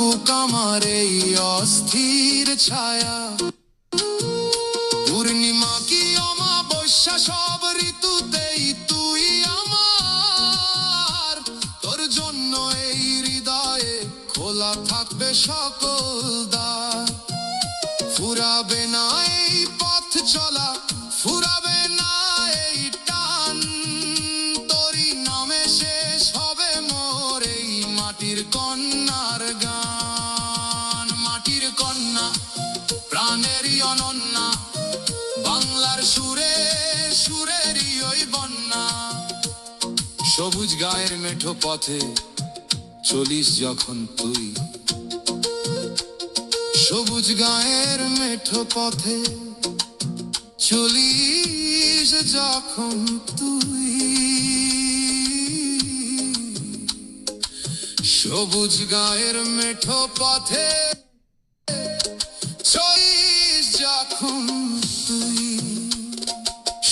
থাকুক আমার এই অস্থির ছায়া। পূর্ণিমা কি অমাবস্যা সব ঋতুতেই তুই আমার। তোর জন্য এই হৃদয়ে খোলা থাকবে সকল দ্বার। ফুরাবে না এই পথ চলা, ফুরাবে না এই টান। তোরই নামে শেষ হবে মোর এই মাটির কন্যার গান। মাটির কন্যা, প্রাণেরই অনন্যা, বাংলার সুরে সুরেরই ওই বন্যা। সবুজ গায়ের মেঠো পথে চলিস যখন তুই, সবুজ গায়ের মেঠো পথে চলিস যখন তুই। সবুজ গায়ের মেঠো পথে চলিস যখন তুই।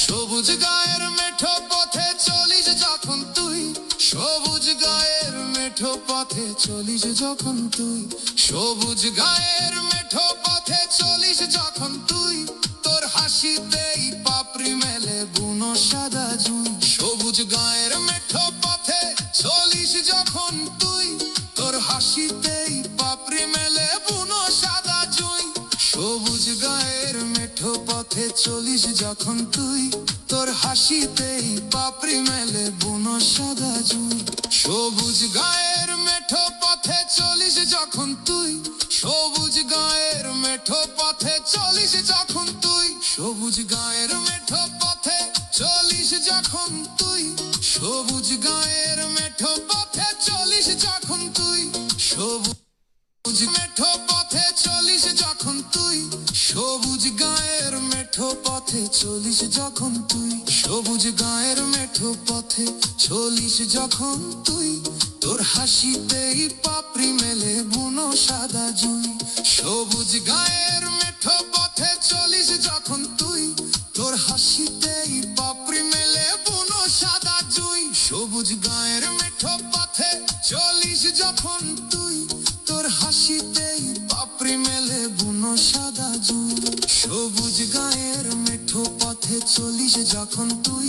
সবুজ গায়ের মেঠো পথে চলিস যখন তুই। সবুজ গায়ের মেঠো পথে চলিস যখন তুই। সবুজ গায়ের মেঠো পথে চলিস যখন তুই। তোর হাসিতেই পাপড়ি মেলে বুনো সাদা জুঁই। সবুজ গায়ের মেঠো পথে চলিস যখন তুই। তোর হাসিতেই পাপড়ি মেলে বুনো সাদা জুঁই। সবুজ গায়ের মেঠো পথে চলিস যখন তুই। তোর হাসিতেই পাপড়ি মেলে বুনো সাদা জুঁই। সবুজ গায়ের মেঠো পথে চলিস যখন তুই। সবুজ গায়ের মেঠো পথে চলিস যখন তুই। সবুজ গায়ের মেঠো পথে চলিস যখন তুই। সবুজ গায়ের মেঠো পথে চলিস যখন তুই। সবুজ মেঠো পথে চলিস যখন তুই। সবুজ গায়ের মেঠো পথে চলিস যখন তুই। সবুজ গায়ের মেঠো পথে চলিস যখন তুই। তোর হাসিতেই পাপড়ি মেলে বুনো সাদা জুঁই। সবুজ গায়ের মেঠো পথে চলিস যখন তুই। তোর হাসিতেই পাপড়ি মেলে বুনো সাদা জুঁই। সবুজ গায়ের মেঠো পথে চলিস যখন তুই। তোর হাসিতেই পাপড়ি মেলে বুনো সাদা জুঁই। সবুজ গায়ের মেঠো পথে চলিস যখন তুই।